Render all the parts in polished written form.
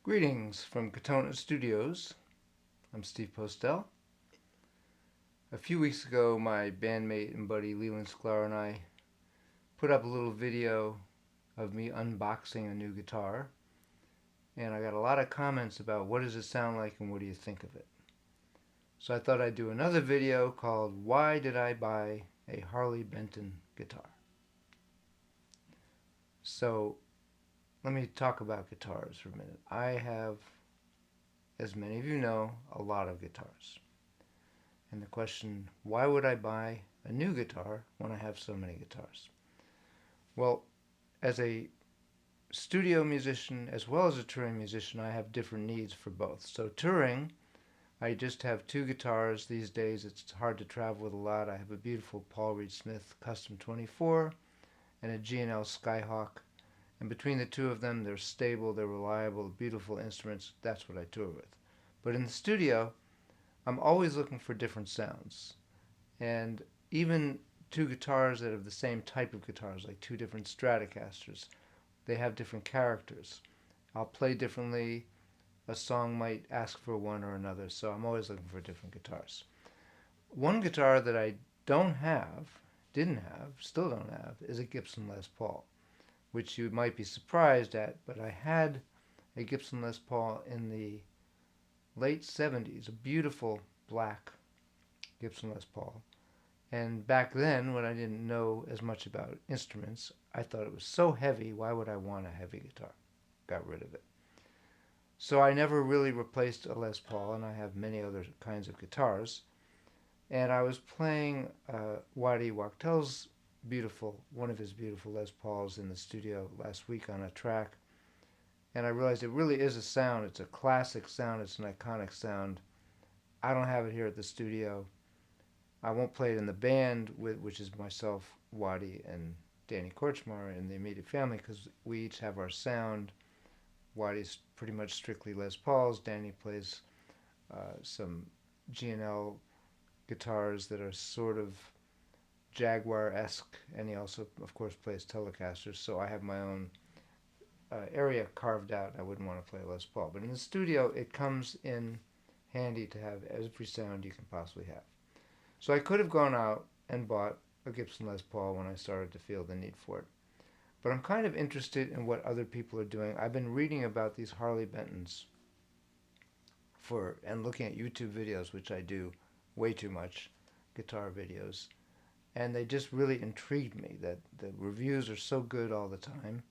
Greetings from Katona Studios. I'm Steve Postel. A few weeks ago, my bandmate and buddy Leland Sklar and I put up a little video of me unboxing a new guitar, and I got a lot of comments about what does it sound like and what do you think of it. So I thought I'd do another video called Why Did I Buy a Harley Benton Guitar? So let me talk about guitars for a minute. I have, as many of you know, a lot of guitars. And the question, why would I buy a new guitar when I have so many guitars? Well, as a studio musician as well as a touring musician, I have different needs for both. So touring, I just have two guitars these days. It's hard to travel with a lot. I have a beautiful Paul Reed Smith Custom 24 and a G&L Skyhawk. And between the two of them, they're stable, they're reliable, beautiful instruments. That's what I tour with. But in the studio, I'm always looking for different sounds. And even two guitars that have the same type of guitars, like two different Stratocasters, they have different characters. I'll play differently. A song might ask for one or another, so I'm always looking for different guitars. One guitar that I didn't have, still don't have, is a Gibson Les Paul, which you might be surprised at, but I had a Gibson Les Paul in the late 70s, a beautiful black Gibson Les Paul. And back then, when I didn't know as much about instruments, I thought it was so heavy, why would I want a heavy guitar? Got rid of it. So I never really replaced a Les Paul, and I have many other kinds of guitars. And I was playing Waddy Wachtel's one of his beautiful Les Pauls in the studio last week on a track. And I realized it really is a sound. It's a classic sound. It's an iconic sound. I don't have it here at the studio. I won't play it in the band, which is myself, Waddy, and Danny Korchmar in the immediate family, because we each have our sound. Waddy's pretty much strictly Les Pauls. Danny plays some G&L guitars that are sort of Jaguar-esque, and he also, of course, plays Telecasters. So I have my own area carved out. I wouldn't want to play Les Paul. But in the studio, it comes in handy to have every sound you can possibly have. So I could have gone out and bought a Gibson Les Paul when I started to feel the need for it. But I'm kind of interested in what other people are doing. I've been reading about these Harley Bentons and looking at YouTube videos, which I do way too much, guitar videos. And they just really intrigued me that the reviews are so good all the time.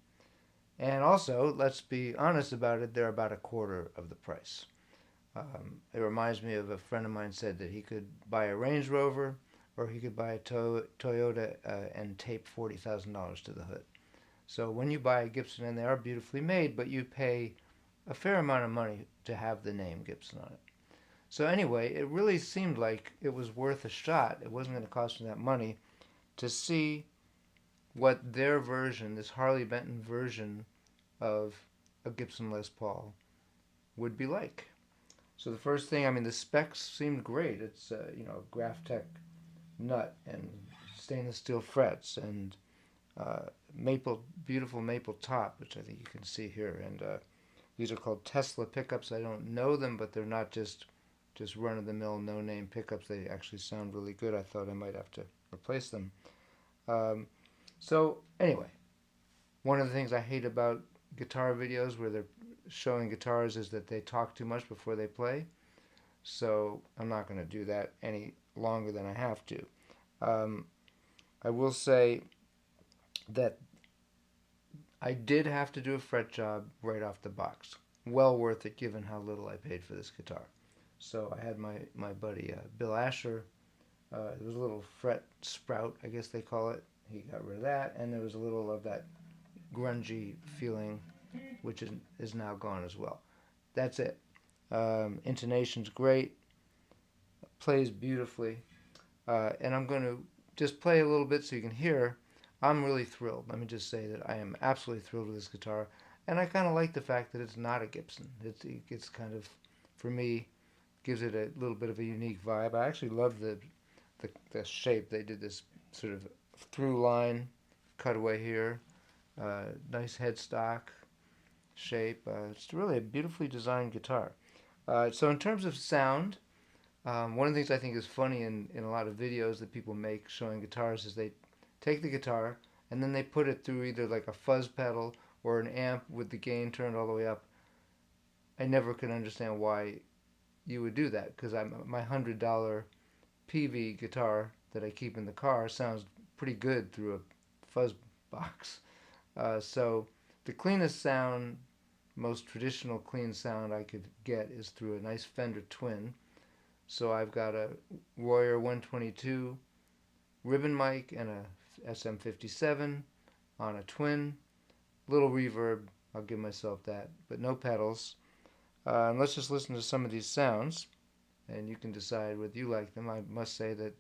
And also, let's be honest about it, they're about a quarter of the price. It reminds me of a friend of mine said that he could buy a Range Rover or he could buy a Toyota and tape $40,000 to the hood. So when you buy a Gibson, and they are beautifully made, but you pay a fair amount of money to have the name Gibson on it. So anyway, it really seemed like it was worth a shot. It wasn't going to cost me that money to see what their version, this Harley Benton version of a Gibson Les Paul, would be like. So the first thing, the specs seemed great. It's Graphtec nut and stainless steel frets and beautiful maple top, which I think you can see here. And these are called Tesla pickups. I don't know them, but they're not just run-of-the-mill, no-name pickups. They actually sound really good. I thought I might have to replace them. So anyway, one of the things I hate about guitar videos where they're showing guitars is that they talk too much before they play. So I'm not going to do that any longer than I have to. I will say that I did have to do a fret job right off the box. Well worth it given how little I paid for this guitar. So I had my buddy Bill Asher. There was a little fret sprout, I guess they call it. He got rid of that, and there was a little of that grungy feeling, which is now gone as well. That's it. Intonation's great. Plays beautifully. And I'm going to just play a little bit so you can hear. I'm really thrilled. Let me just say that I am absolutely thrilled with this guitar. And I kind of like the fact that it's not a Gibson. It's kind of, for me, gives it a little bit of a unique vibe. I actually love the shape. They did this sort of through line cutaway here. Nice headstock. shape. It's really a beautifully designed guitar. So in terms of sound, one of the things I think is funny in a lot of videos that people make showing guitars is they take the guitar and then they put it through either like a fuzz pedal or an amp with the gain turned all the way up. I never could understand why you would do that because my $100 PV guitar that I keep in the car sounds pretty good through a fuzz box. So the cleanest sound, most traditional clean sound I could get is through a nice Fender Twin. So I've got a Warrior 122 ribbon mic and a SM57 on a Twin. Little reverb, I'll give myself that, but no pedals. And let's just listen to some of these sounds, and you can decide whether you like them. I must say that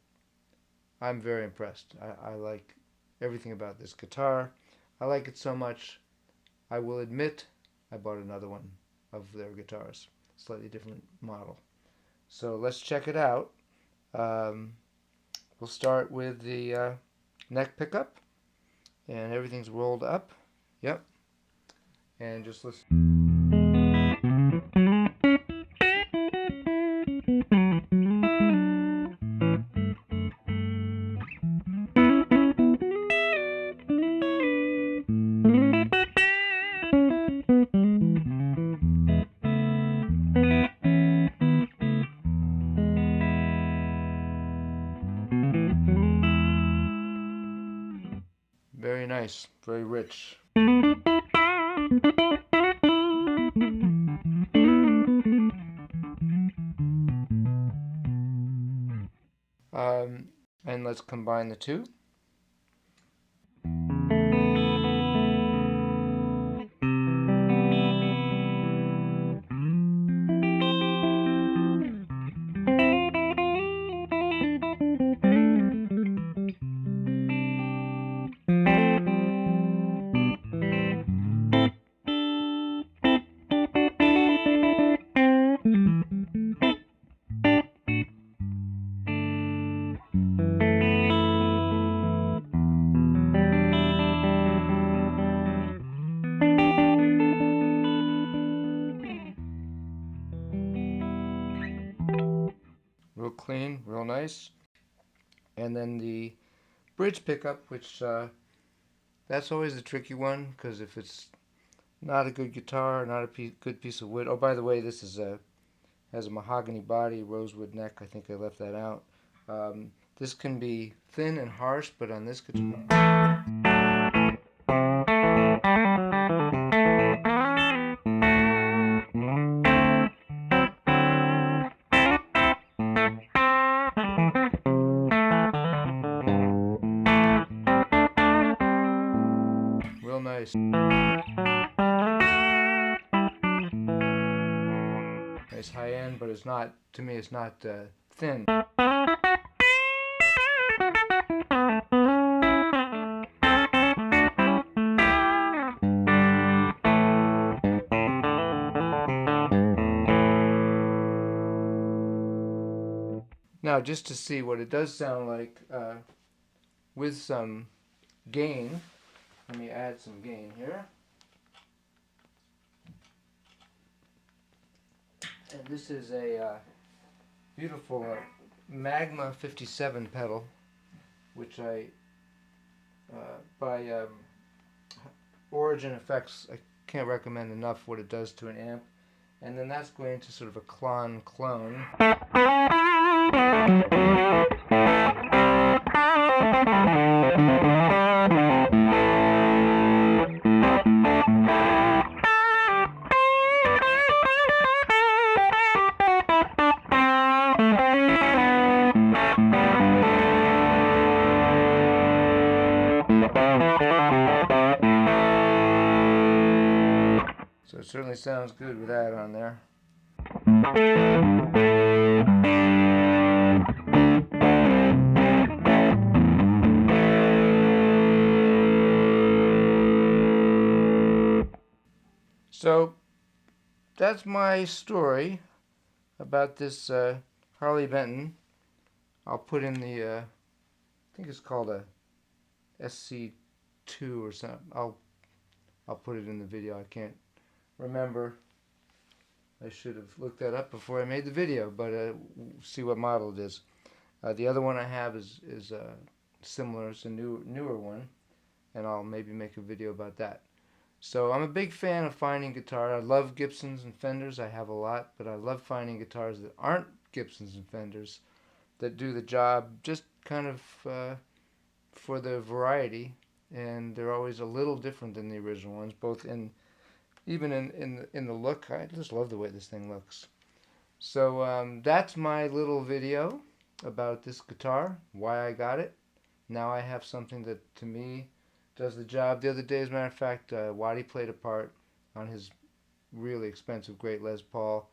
I'm very impressed. I like everything about this guitar. I like it so much, I will admit I bought another one of their guitars, slightly different model. So let's check it out. We'll start with the neck pickup, and everything's rolled up. Yep. And just listen. Very nice, very rich. And let's combine the two. Real clean, real nice. And then the bridge pickup, which that's always the tricky one, because if it's not a good guitar, not a good piece of wood. Oh, by the way, this is has a mahogany body, rosewood neck. I think I left that out. This can be thin and harsh, but on this guitar, real nice. Nice high end, but it's not, to me, it's not thin. Now, just to see what it does sound like with some gain, let me add some gain here. And this is a beautiful Magma 57 pedal, which I, by Origin Effects, I can't recommend enough what it does to an amp. And then that's going to sort of a clone. So it certainly sounds good with that on there. So that's my story about this Harley Benton. I'll put in the, I think it's called a SC2 or something. I'll put it in the video. I can't remember. I should have looked that up before I made the video, but see what model it is. The other one I have is similar. It's a newer one, and I'll maybe make a video about that. So I'm a big fan of finding guitar. I love Gibsons and Fenders. I have a lot, but I love finding guitars that aren't Gibsons and Fenders that do the job just kind of for the variety, and they're always a little different than the original ones, both even in the look. I just love the way this thing looks. So that's my little video about this guitar, why I got it. Now I have something that to me does the job. The other day, as a matter of fact, Waddy played a part on his really expensive Great Les Paul,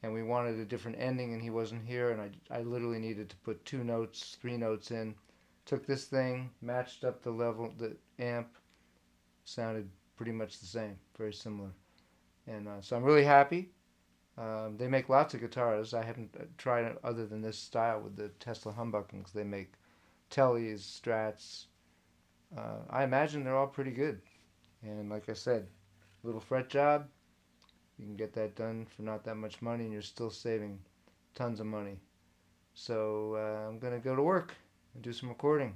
and we wanted a different ending, and he wasn't here, and I literally needed to put 2 notes, 3 notes in. Took this thing, matched up the level, the amp, sounded pretty much the same, very similar. And so I'm really happy. They make lots of guitars. I haven't tried it other than this style with the Tesla humbuckings. They make Tellys, Strats. I imagine they're all pretty good. And like I said, little fret job, you can get that done for not that much money, and you're still saving tons of money. So I'm going to go to work and do some recording.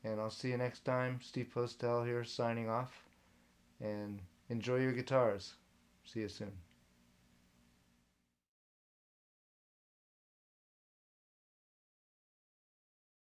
And I'll see you next time. Steve Postel here signing off. And enjoy your guitars. See you soon.